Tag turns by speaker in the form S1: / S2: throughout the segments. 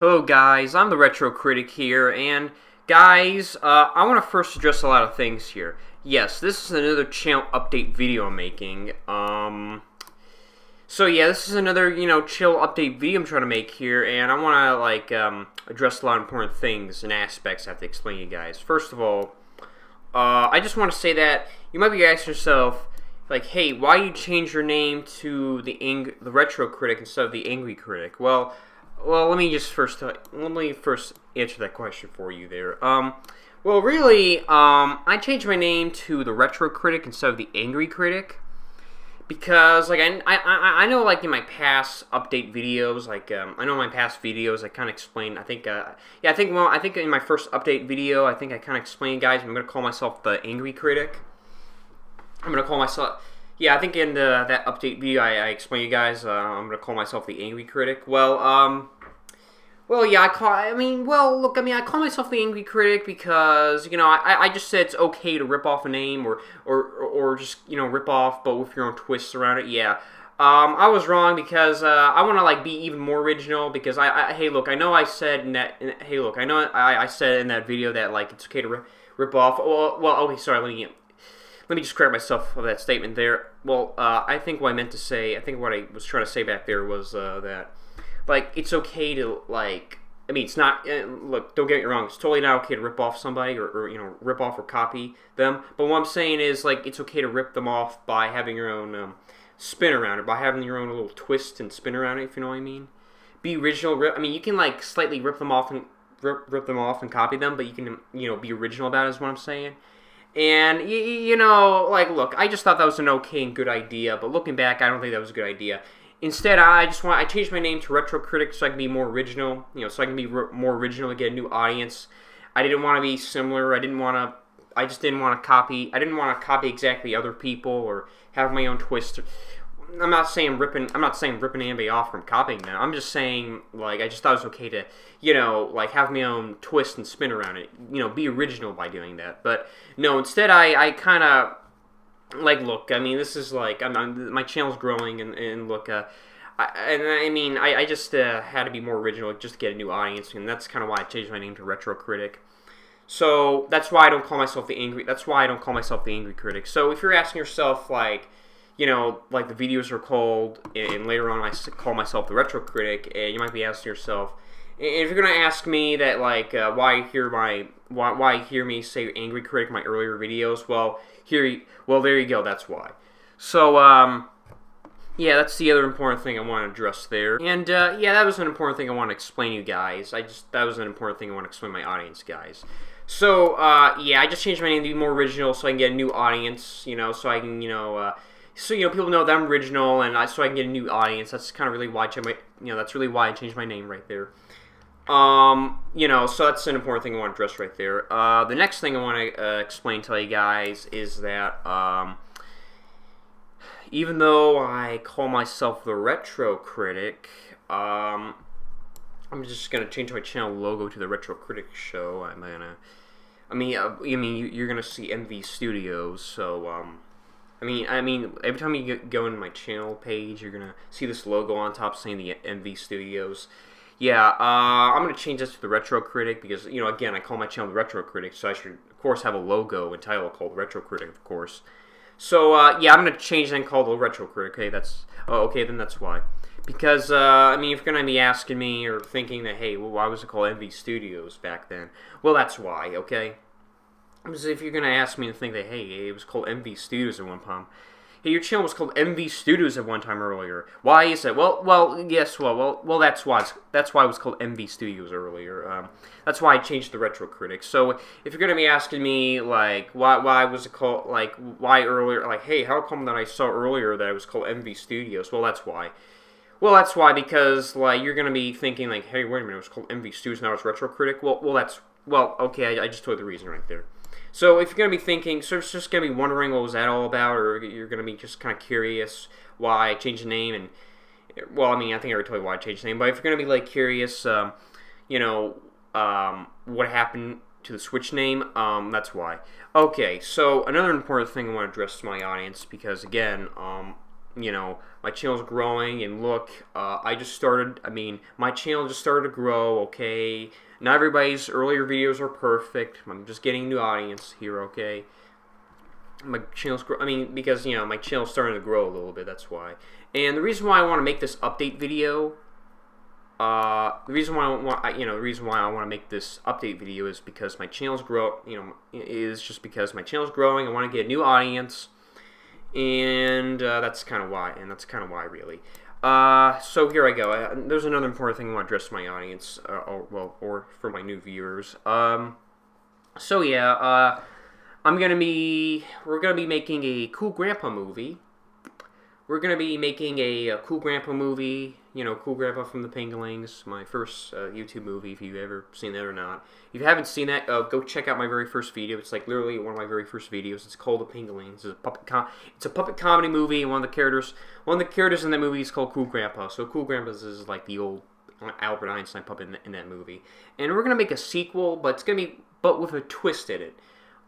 S1: Hello guys, I'm the Retro Critic here, and guys, I want to first address a lot of things here. Yes, this is another channel update video I'm making. So yeah, this is another, chill update video I'm trying to make here, and I want to, address a lot of important things and aspects I have to explain to you guys. First of all, I just want to say that you might be asking yourself, like, hey, why you change your name to the Retro Critic instead of the Angry Critic? Well, let me first answer that question for you there. Well, really, I changed my name to the Retro Critic instead of the Angry Critic because, like, I know, like, in my past update videos, like, I know in my past videos I kind of explained. I think in my first update video, I think I kind of explained, guys. I'm gonna call myself the Angry Critic. I'm gonna call myself. Yeah, I think in that update video I explained you guys, I'm gonna call myself the Angry Critic. Well, yeah, I call myself the Angry Critic because, I just said it's okay to rip off a name or just, rip off, but with your own twists around it. Yeah. I was wrong because I want to, like, be even more original because hey, look, I know I said in that video that, like, it's okay to rip off. Well, okay, sorry, let me just correct myself of that statement there. Well, I think what I was trying to say back there was that, like, it's okay to, like, I mean, it's not, look, don't get me wrong, it's totally not okay to rip off somebody or rip off or copy them, but what I'm saying is, like, it's okay to rip them off by having your own spin around it, by having your own little twist and spin around it, if you know what I mean. Be original, you can, like, slightly rip them off and copy them, but you can, be original about it is what I'm saying. And, like, look, I just thought that was an okay and good idea, but looking back, I don't think that was a good idea. Instead, I changed my name to Retro Critic so I can be more original, so I can be more original to get a new audience. I didn't want to be similar. I didn't want to copy exactly other people or have my own twist. I'm not saying ripping anybody off from copying them. I'm just saying, like, I just thought it was okay to, like, have my own twist and spin around it. Be original by doing that. But no, instead I kind of, like, look, I mean, this is, like, my channel's growing, and look, I just had to be more original just to get a new audience, and that's kind of why I changed my name to Retro Critic. So that's why I don't call myself the Angry Critic. So if you're asking yourself, like, like the videos are called, and later on I call myself the Retro Critic, and you might be asking yourself, and if you're gonna ask me that, like, why you hear me say Angry Critic in my earlier videos, there you go. That's why. So yeah, that's the other important thing I want to address there. And yeah, that was an important thing I want to explain to you guys. That was an important thing I want to explain to my audience, guys. So yeah, I just changed my name to be more original so I can get a new audience. So I can people know that I'm original, and so I can get a new audience. That's kind of really why that's really why I changed my name right there. So that's an important thing I want to address right there. The next thing I want to explain to you guys is that, even though I call myself the Retro Critic, I'm just gonna change my channel logo to the Retro Critic Show. You're gonna see MV Studios, so, every time you go into my channel page, you're gonna see this logo on top saying the MV Studios. Yeah, I'm going to change this to the Retro Critic because, again, I call my channel the Retro Critic, so I should, of course, have a logo and title called Retro Critic, of course. So, yeah, I'm going to change and call the Retro Critic. Okay, then that's why. Because, if you're going to be asking me or thinking that, hey, well, why was it called MV Studios back then? Well, that's why, okay? Because if you're going to ask me to think that, hey, it was called MV Studios at one time. Hey, your channel was called MV Studios at one time earlier. Why is it? Well, that's why. That's why it was called MV Studios earlier. That's why I changed the Retro Critic. So if you're gonna be asking me, like, why was it called, like, why earlier? Like, hey, how come that I saw earlier that it was called MV Studios? Well, that's why. Well, that's why, because, like, you're gonna be thinking, like, hey, wait a minute, it was called MV Studios, now it's Retro Critic. Okay, I just told you the reason right there. So if you're going to be thinking, so it's just going to be wondering what was that all about, or you're going to be just kind of curious why I changed the name, and, well, I think I already told you why I changed the name, but if you're going to be, like, curious, what happened to the Switch name, that's why. Okay, so another important thing I want to address to my audience, because, again, my channel's growing, and look, I just started. I mean, my channel just started to grow. Okay, not everybody's earlier videos are perfect. I'm just getting a new audience here. Okay, my channel's because my channel's starting to grow a little bit. That's why. And the reason why I want to make this update video. The reason why I want to make this update video is because my channel's is just because my channel's growing. I want to get a new audience, and that's kind of why. Really. So here I go. There's another important thing I want to address to my audience, or for my new viewers. So yeah, we're gonna be making a Cool Grandpa movie. We're going to be making a Cool Grandpa movie, Cool Grandpa from the Penguins, my first YouTube movie, if you've ever seen that or not. If you haven't seen that, go check out my very first video. It's like literally one of my very first videos. It's called The Penguins. It's a puppet comedy movie, and one of the characters in that movie is called Cool Grandpa. So Cool Grandpa is like the old Albert Einstein puppet in that movie. And we're going to make a sequel, but it's going to be with a twist in it.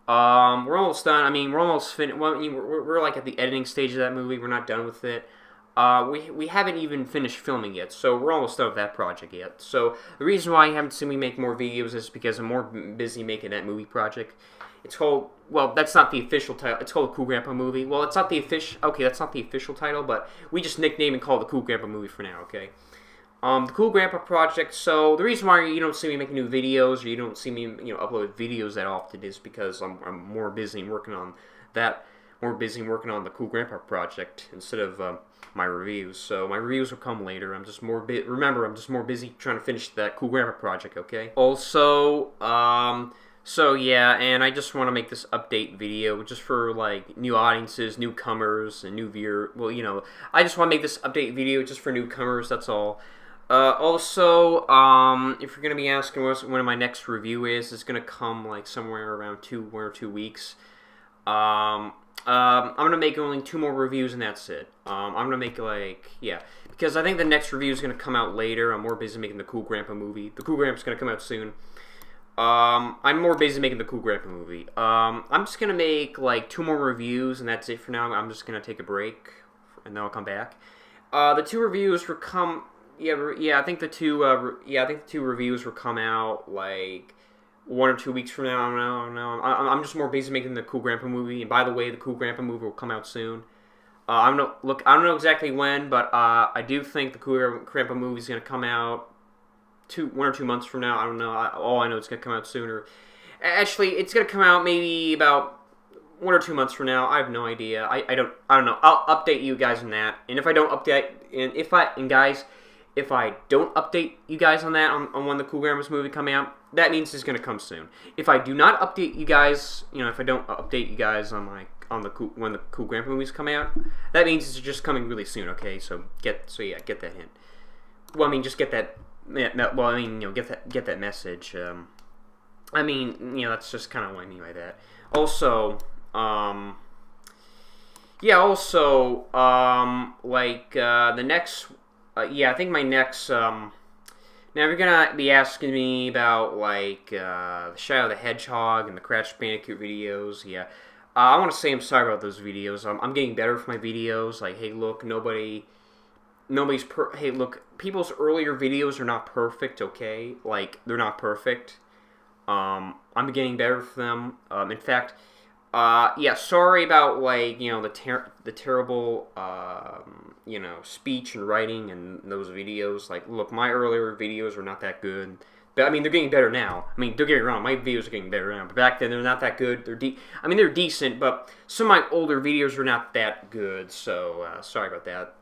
S1: We're almost done. I mean, we're almost finished. We're like at the editing stage of that movie. We're not done with it. We haven't even finished filming yet, so we're almost done with that project yet. So the reason why you haven't seen me make more videos is because I'm more busy making that movie project. It's called, well, that's not the official title. It's called the Cool Grandpa Movie. Well, it's not the official. Okay, that's not the official title, but we just nickname and call it the Cool Grandpa Movie for now. Okay. The Cool Grandpa Project. So the reason why you don't see me making new videos, or you don't see me, upload videos that often, is because I'm more busy working on that, more busy working on the Cool Grandpa Project instead of my reviews. So my reviews will come later. I'm just more busy trying to finish that Cool Grandpa Project. Okay. Also, so yeah, and I just want to make this update video just for like new audiences, newcomers, and new viewer. Well, I just want to make this update video just for newcomers. That's all. Also, if you're gonna be asking when my next review is, it's gonna come like somewhere around 1 or 2 weeks. I'm gonna make only 2 more reviews and that's it. I'm gonna make because I think the next review is gonna come out later. I'm more busy making the Cool Grandpa movie. The Cool Grandpa's gonna come out soon. I'm more busy making the Cool Grandpa movie. I'm just gonna make like 2 more reviews and that's it for now. I'm just gonna take a break and then I'll come back. The 2 reviews will come. I think the 2 reviews will come out like 1 or 2 weeks from now. I don't know. I'm just more busy making the Cool Grandpa movie. And by the way, the Cool Grandpa movie will come out soon. I don't know exactly when, but I do think the Cool Grandpa movie is gonna come out 1 or 2 months from now. I don't know. All I know it's gonna come out sooner. Actually, it's gonna come out maybe about 1 or 2 months from now. I have no idea. I don't know. I'll update you guys on that. And if I don't update, if I don't update you guys on that, on when the Cool Grandpa's movie coming out, that means it's going to come soon. If I do not update you guys, if I don't update you guys on when the Cool Grandpa movie's coming out, that means it's just coming really soon. Okay, so get that hint. Well, I mean, just get that. Well, I mean, get that message. I mean, that's just kind of what I mean by that. Also, the next. I think my next, now you're going to be asking me about, like, the Shadow the Hedgehog and the Crash Bandicoot videos, I want to say I'm sorry about those videos. I'm getting better with my videos. Like, hey, look, hey, look, people's earlier videos are not perfect, okay? Like, they're not perfect. I'm getting better with them. In fact, sorry about, like, the terrible, speech and writing in those videos. Like, look, my earlier videos were not that good. But, I mean, they're getting better now. I mean, don't get me wrong, my videos are getting better now. But back then, they're not that good. They're decent, but some of my older videos were not that good. So, sorry about that.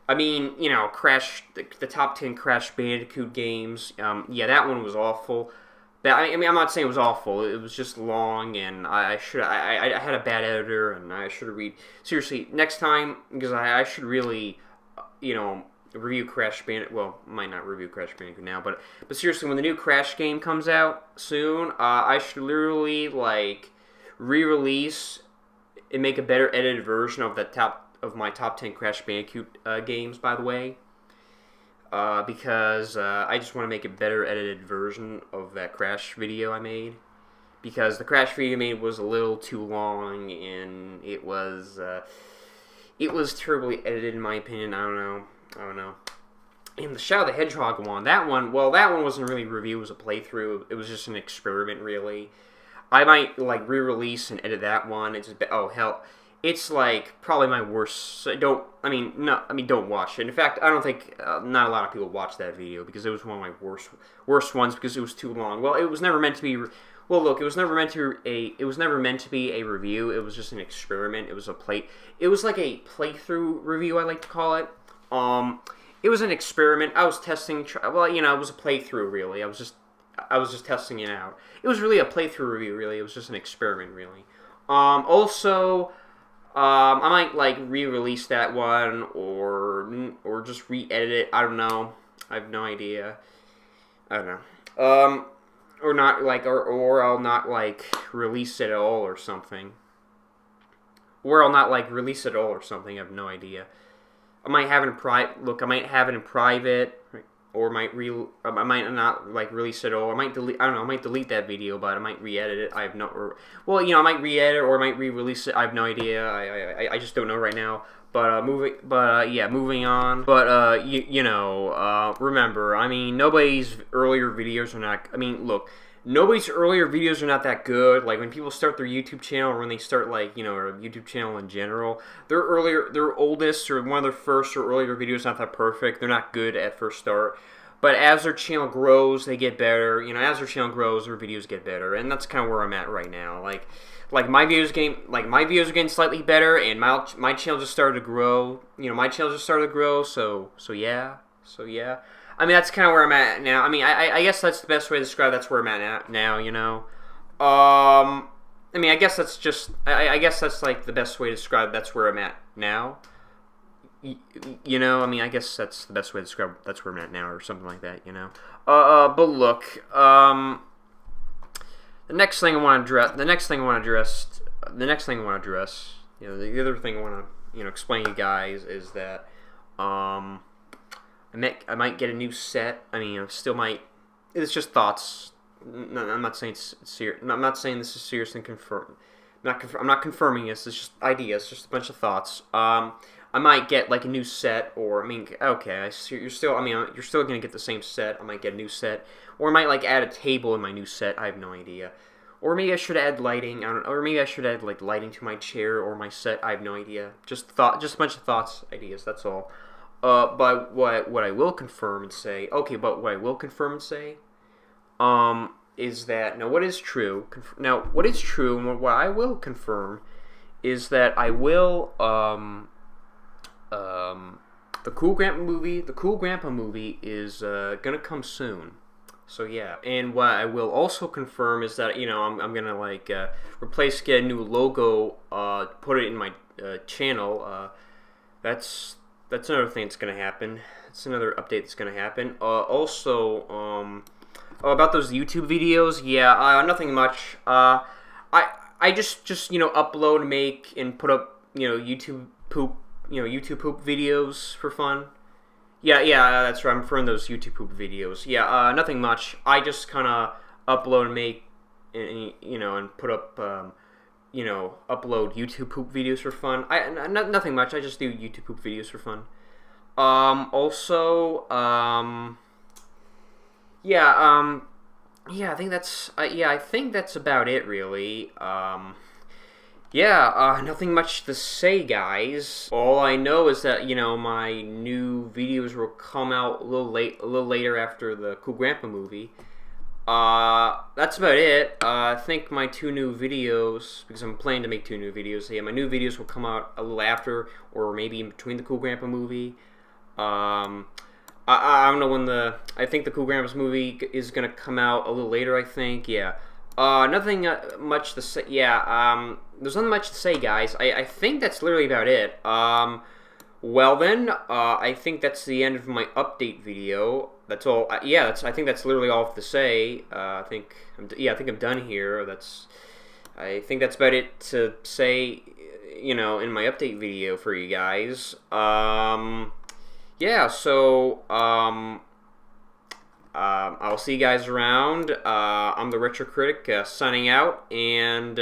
S1: I mean, the top 10 Crash Bandicoot games. That one was awful. I mean, I'm not saying it was awful. It was just long, and I had a bad editor, and I should have seriously, next time, because I should really, review Crash Bandicoot. Well, might not review Crash Bandicoot now, but seriously, when the new Crash game comes out soon, I should literally, like, re-release and make a better edited version of my top 10 Crash Bandicoot games, by the way. Because I just want to make a better edited version of that Crash video I made. Because the Crash video I made was a little too long, and it was, it was terribly edited in my opinion. I don't know. And the Shadow the Hedgehog one, that one wasn't really a review, it was a playthrough. It was just an experiment, really. I might, like, re-release and edit that one. It's just, oh, hell. It's, like, probably my worst. Don't watch it. In fact, I don't think, not a lot of people watch that video, because it was one of my worst ones, because it was too long. Well, it was never meant to be, well, look, it was never meant to be a review. It was just an experiment. It was like a playthrough review, I like to call it. It was an experiment. I was testing. Well, it was a playthrough. Really, I was just testing it out. It was really a playthrough review. Really, it was just an experiment. Really. Also, I might like re-release that one or just re-edit it. I don't know. I have no idea. I don't know. Or not like or I'll not like release it at all or something. Or I'll not like release it at all or something. I have no idea. I might have it in private. Look, I might have it in private, or I might not like release it, or I might delete. I don't know. I might delete that video, but I might re-edit it. I have no. I might re-edit or I might re-release it. I have no idea. I just don't know right now. But moving on. But remember, I mean, nobody's earlier videos are not. I mean, look. Nobody's earlier videos are not that good. Like, when people start their YouTube channel, or when they start, like, or a YouTube channel in general, their oldest, or one of their first or earlier videos not that perfect. They're not good at first start. But as their channel grows, they get better. As their channel grows, their videos get better. And that's kind of where I'm at right now. Like my videos are getting slightly better, and my channel just started to grow. So yeah. I mean, that's kind of where I'm at now. I mean, I guess that's the best way to describe that's where I'm at now, I mean, I guess that's just, I guess that's, like, the best way to describe that's where I'm at now. I mean, I guess that's the best way to describe that's where I'm at now, or something like that, But look, the next thing I want to address, the other thing I want to, explain to you guys is that, I might get a new set. I mean, I still might. It's just thoughts. No, I'm not saying it's serious. I'm not saying this is serious and confirmed. I'm not confirming this. It's just ideas. Just a bunch of thoughts. I might get like a new set, or I mean, okay, you're still gonna get the same set. I might get a new set, or I might like add a table in my new set. I have no idea. Or maybe I should add lighting. Or maybe I should add like lighting to my chair or my set. I have no idea. Just a bunch of thoughts, ideas. That's all. But what I will confirm and say, is that what is true, and what I will confirm is that I will, the Cool Grandpa movie is gonna come soon. So yeah, and what I will also confirm is that I'm gonna like get a new logo, put it in my channel. That's another thing that's going to happen. It's another update that's going to happen. Also, about those YouTube videos, yeah, nothing much. I just upload, make, and put up, YouTube poop videos for fun. Yeah, that's right. I'm referring to those YouTube poop videos. Yeah, nothing much. I just kind of upload and make, and put up, upload YouTube poop videos for fun. Nothing much. I just do YouTube poop videos for fun. I think that's about it, really. Nothing much to say, guys. All I know is that, my new videos will come out a little later after the Cool Grandpa movie. That's about it. I think my 2 new videos, because I'm planning to make 2 new videos, my new videos will come out a little after, or maybe in between the Cool Grandpa movie. I don't know when I think the Cool Grandpa's movie is gonna come out a little later, I think, yeah. Nothing much to say, there's nothing much to say, guys. I think that's literally about it. Well then, I think that's the end of my update video. That's all. I think that's literally all I have to say. I think I'm done here. I think that's about it to say. In my update video for you guys. I'll see you guys around. I'm the Retro Critic, signing out, and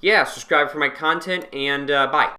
S1: subscribe for my content, and bye.